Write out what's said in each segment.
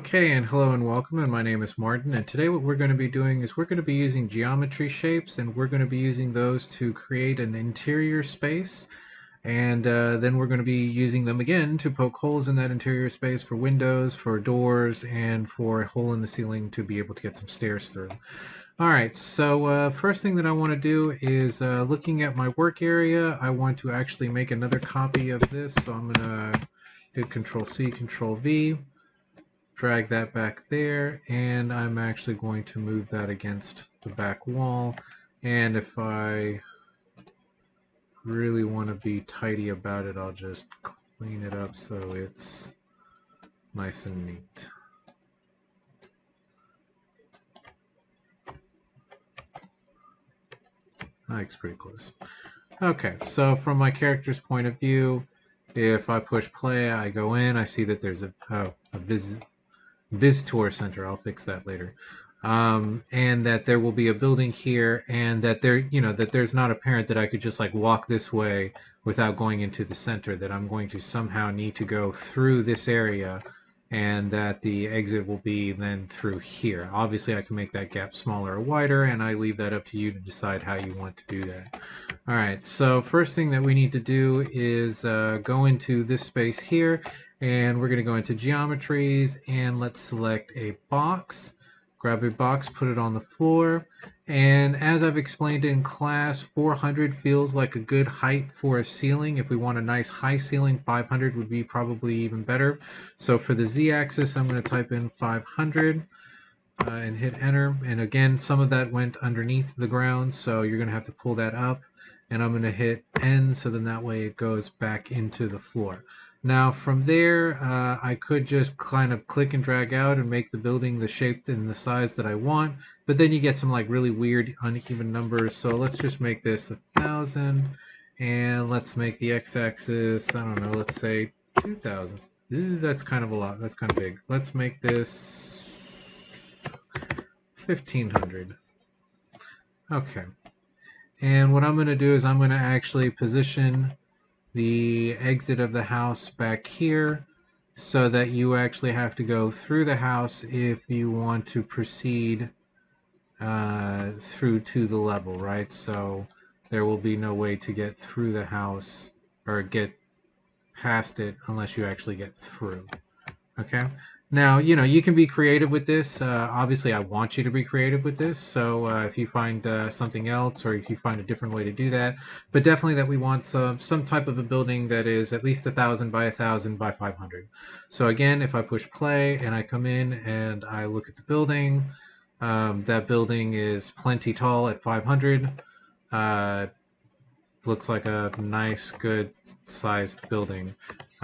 Okay, and hello and welcome, and my name is Martin, and today what we're going to be doing is we're going to be using geometry shapes, and we're going to be using those to create an interior space, and then we're going to be using them again to poke holes in that interior space for windows, for doors, and for a hole in the ceiling to be able to get some stairs through. Alright, so first thing that I want to do is looking at my work area, I want to actually make another copy of this, so I'm going to hit Control-C, Control-V, drag that back there, and I'm actually going to move that against the back wall. And if I really want to be tidy about it, I'll just clean it up so it's nice and neat. That looks pretty close. Okay, so from my character's point of view, if I push play, I go in, I see that there's a visitor center. I'll fix that later. And that there will be a building here, and that that there's not apparent that I could just like walk this way without going into the center, that I'm going to somehow need to go through this area, and that the exit will be then through here. Obviously I can make that gap smaller or wider, and I leave that up to you to decide how you want to do that. Alright, so first thing that we need to do is go into this space here, and we're going to go into geometries, and let's select a box. Grab a box, put it on the floor, and as I've explained in class, 400 feels like a good height for a ceiling. If we want a nice high ceiling, 500 would be probably even better. So for the z-axis, I'm going to type in 500 and hit enter, and again some of that went underneath the ground, so you're going to have to pull that up, and I'm going to hit N, so then that way it goes back into the floor. Now from there, I could just kind of click and drag out and make the building the shape and the size that I want, but then you get some like really weird uneven numbers, so let's just make this 1,000, and let's make the x-axis, I don't know, let's say 2,000. That's kind of a lot, that's kind of big. Let's make this 1,500. Okay, and what I'm going to do is I'm going to actually position the exit of the house back here so that you actually have to go through the house if you want to proceed through to the level, right? So there will be no way to get through the house or get past it unless you actually get through. Okay, now you can be creative with this. Obviously I want you to be creative with this, so if you find something else, or if you find a different way to do that, but definitely that we want some type of a building that is at least 1,000 by 1,000 by 500. So again, if I push play and I come in and I look at the building, that building is plenty tall at 500. Looks like a nice, good sized building.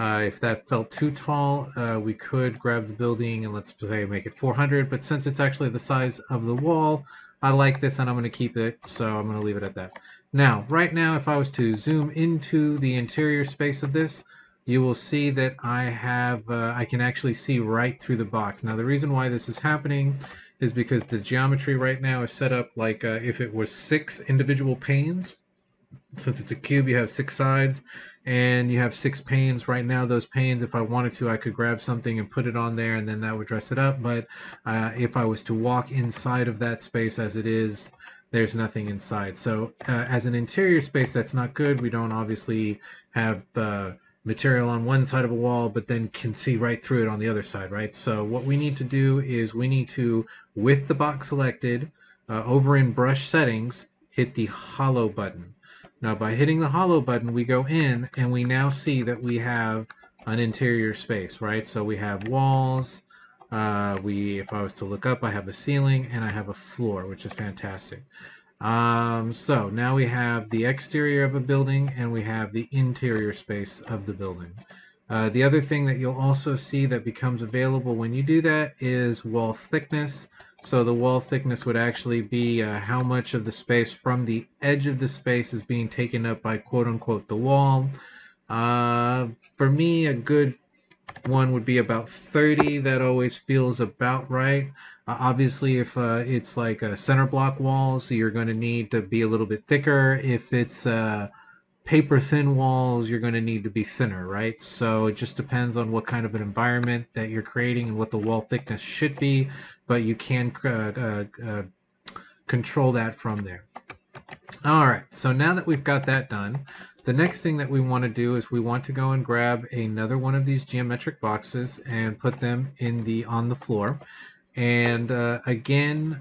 If that felt too tall, we could grab the building and let's say make it 400, but since it's actually the size of the wall, I like this and I'm going to keep it, so I'm going to leave it at that. Now, right now, if I was to zoom into the interior space of this, you will see that I can actually see right through the box. Now, the reason why this is happening is because the geometry right now is set up like if it was 6 individual panes. Since it's a cube, you have 6 sides and you have 6 panes. Right now, those panes, if I wanted to, I could grab something and put it on there and then that would dress it up. But if I was to walk inside of that space as it is, there's nothing inside. So as an interior space, that's not good. We don't obviously have material on one side of a wall, but then can see right through it on the other side, right? So what we need to do is we need to, with the box selected, over in Brush Settings, hit the Hollow button. Now by hitting the Hollow button, we go in and we now see that we have an interior space, right? So we have walls, if I was to look up, I have a ceiling and I have a floor, which is fantastic. So now we have the exterior of a building and we have the interior space of the building. The other thing that you'll also see that becomes available when you do that is wall thickness. So the wall thickness would actually be how much of the space from the edge of the space is being taken up by quote-unquote the wall. For me, a good one would be about 30. That always feels about right. Obviously, if it's like a center block wall, so you're going to need to be a little bit thicker. If it's paper thin walls, you're going to need to be thinner, right? So it just depends on what kind of an environment that you're creating and what the wall thickness should be, but you can control that from there. All right, so now that we've got that done, the next thing that we want to do is we want to go and grab another one of these geometric boxes and put them on the floor. And again,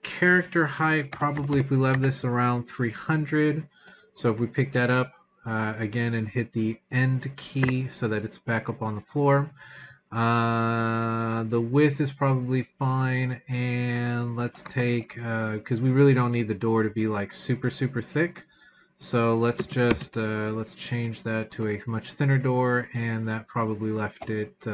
character height, probably if we leave this around 300. So if we pick that up again and hit the end key so that it's back up on the floor. The width is probably fine, and let's take, because we really don't need the door to be like super thick, so let's just let's change that to a much thinner door, and that probably left it,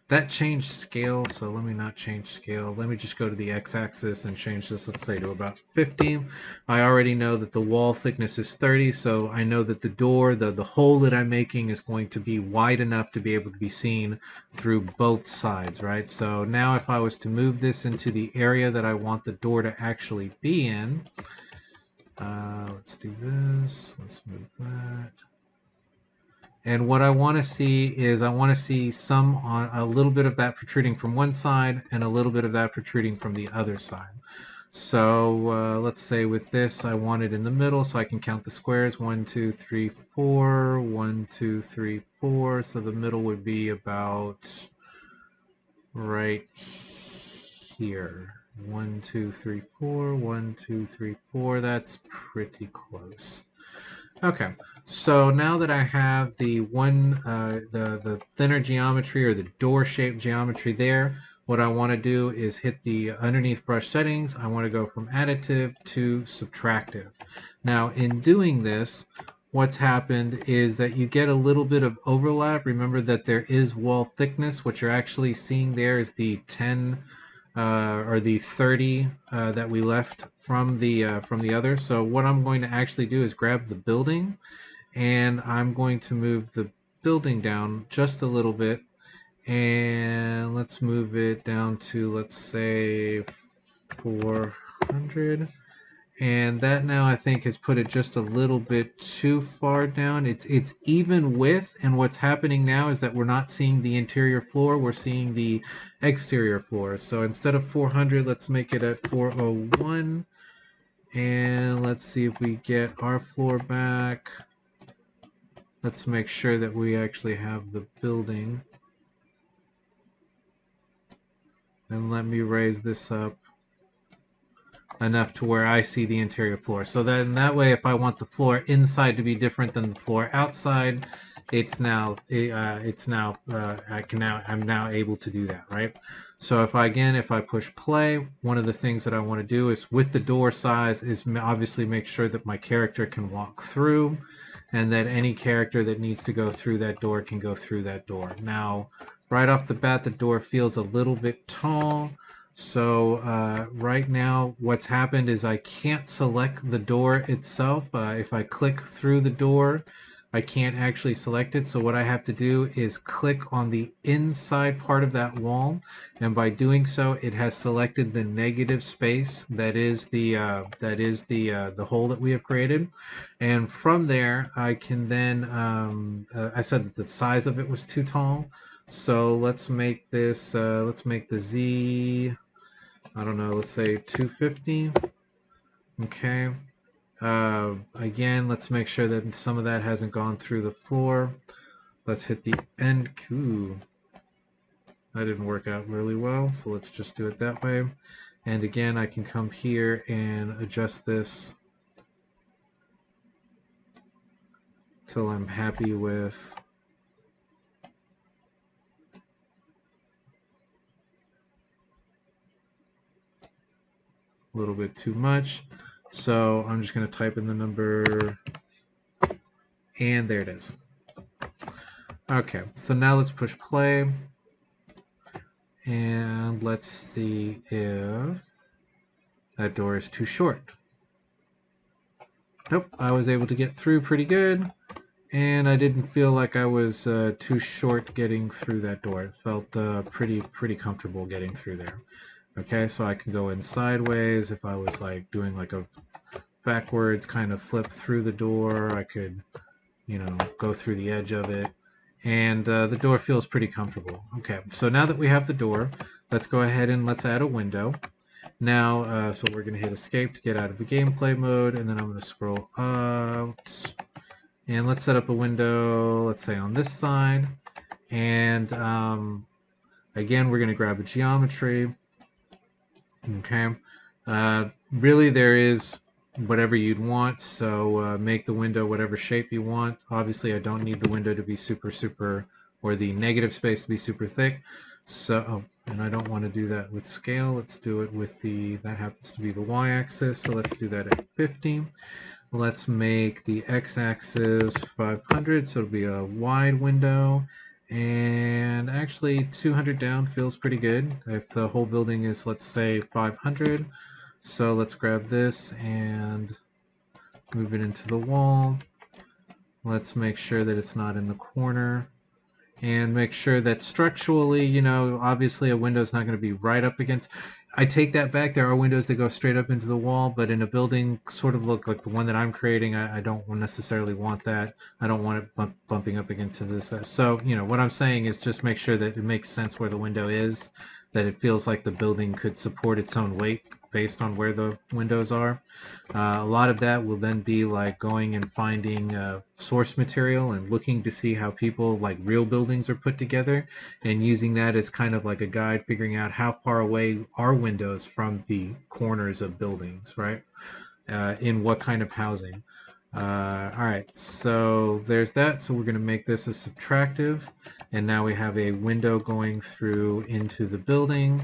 that changed scale, so let me not change scale. Let me just go to the x-axis and change this, let's say, to about 50. I already know that the wall thickness is 30, so I know that the door, the hole that I'm making is going to be wide enough to be able to be seen through both sides, right? So now if I was to move this into the area that I want the door to actually be in, let's do this, let's move that. And what I want to see is I want to see a little bit of that protruding from one side and a little bit of that protruding from the other side. So let's say with this I want it in the middle, so I can count the squares. 1, 2, 3, 4, 1, 2, 3, 4. So the middle would be about right here. 1, 2, 3, 4. 1, 2, 3, 4. That's pretty close. Okay, so now that I have the the thinner geometry, or the door shaped geometry there, what I want to do is hit the underneath brush settings. I want to go from additive to subtractive. Now in doing this, what's happened is that you get a little bit of overlap. Remember that there is wall thickness. What you're actually seeing there is the 10 or the 30 that we left from the other. So what I'm going to actually do is grab the building, and I'm going to move the building down just a little bit, and let's move it down to, let's say, 400. And that now I think has put it just a little bit too far down. It's even width, and what's happening now is that we're not seeing the interior floor, we're seeing the exterior floor. So instead of 400, let's make it at 401, and let's see if we get our floor back. Let's make sure that we actually have the building, and let me raise this up enough to where I see the interior floor. So then that way, if I want the floor inside to be different than the floor outside, I'm now able to do that, right? So if I push play, one of the things that I want to do is, with the door size, is obviously make sure that my character can walk through, and that any character that needs to go through that door can go through that door. Now, right off the bat, the door feels a little bit tall. So right now what's happened is I can't select the door itself. If I click through the door, I can't actually select it. So what I have to do is click on the inside part of that wall, and by doing so, it has selected the negative space that is the hole that we have created. And from there, I can then I said that the size of it was too tall. So let's make this, let's make the Z, I don't know, let's say 250. Okay. Again, let's make sure that some of that hasn't gone through the floor. Let's hit the end. Ooh, that didn't work out really well, so let's just do it that way. And again, I can come here and adjust this till I'm happy with a little bit too much. So I'm just going to type in the number, and there it is. Okay, so now let's push play, and let's see if that door is too short. Nope, I was able to get through pretty good, and I didn't feel like I was too short getting through that door. It felt pretty comfortable getting through there. Okay, so I can go in sideways if I was like doing like a backwards, kind of flip through the door. I could, go through the edge of it. And the door feels pretty comfortable. Okay, so now that we have the door, let's go ahead and let's add a window. Now, so we're going to hit escape to get out of the gameplay mode, and then I'm going to scroll out. And let's set up a window, let's say on this side. And again, we're going to grab a geometry. Okay. Really, there is whatever you'd want, so make the window whatever shape you want. Obviously, I don't need the window to be super, or the negative space to be super thick. So, and I don't want to do that with scale. Let's do it with that happens to be the y-axis, so let's do that at 50. Let's make the x-axis 500, so it'll be a wide window. And actually 200 down feels pretty good if the whole building is, let's say, 500. So let's grab this and move it into the wall. Let's make sure that it's not in the corner. And make sure that structurally, obviously a window is not going to be right up against. I take that back. There are windows that go straight up into the wall, but in a building sort of look like the one that I'm creating, I don't necessarily want that. I don't want it bumping up against this. So, what I'm saying is just make sure that it makes sense where the window is, that it feels like the building could support its own weight based on where the windows are. A lot of that will then be like going and finding source material and looking to see how people, like real buildings, are put together, and using that as kind of like a guide, figuring out how far away are windows from the corners of buildings, right? In what kind of housing. Alright, so there's that. So we're going to make this a subtractive, and now we have a window going through into the building.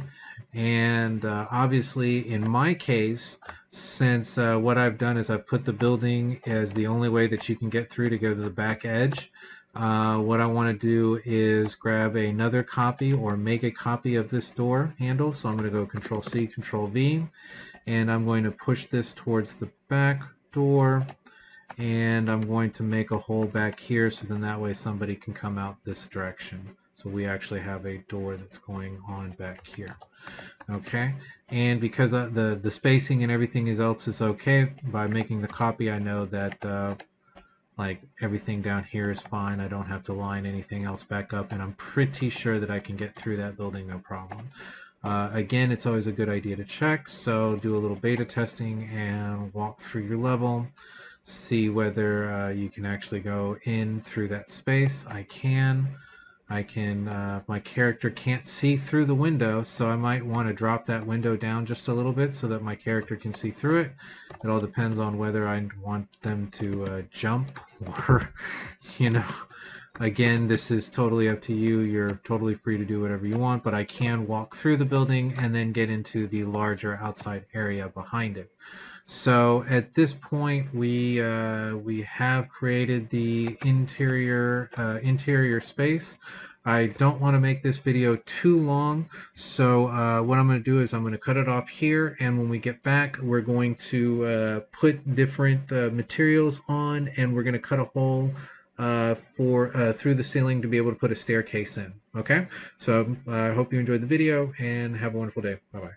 And obviously in my case, since what I've done is I've put the building as the only way that you can get through to go to the back edge, what I want to do is grab another copy or make a copy of this door handle. So I'm going to go Control C, Control V, and I'm going to push this towards the back door. And I'm going to make a hole back here, so then that way somebody can come out this direction. So we actually have a door that's going on back here. Okay, and because the spacing and everything else is okay, by making the copy I know that like everything down here is fine. I don't have to line anything else back up, and I'm pretty sure that I can get through that building no problem. Again, it's always a good idea to check, so do a little beta testing and walk through your level. See whether you can actually go in through that space. I can. My character can't see through the window, so I might want to drop that window down just a little bit so that my character can see through it. It all depends on whether I want them to jump or, again, this is totally up to you. You're totally free to do whatever you want, but I can walk through the building and then get into the larger outside area behind it. So at this point, we have created the interior space. I don't want to make this video too long, so what I'm going to do is I'm going to cut it off here, and when we get back, we're going to put different materials on, and we're going to cut a hole through the ceiling to be able to put a staircase in. Okay, so I hope you enjoyed the video, and have a wonderful day. Bye-bye.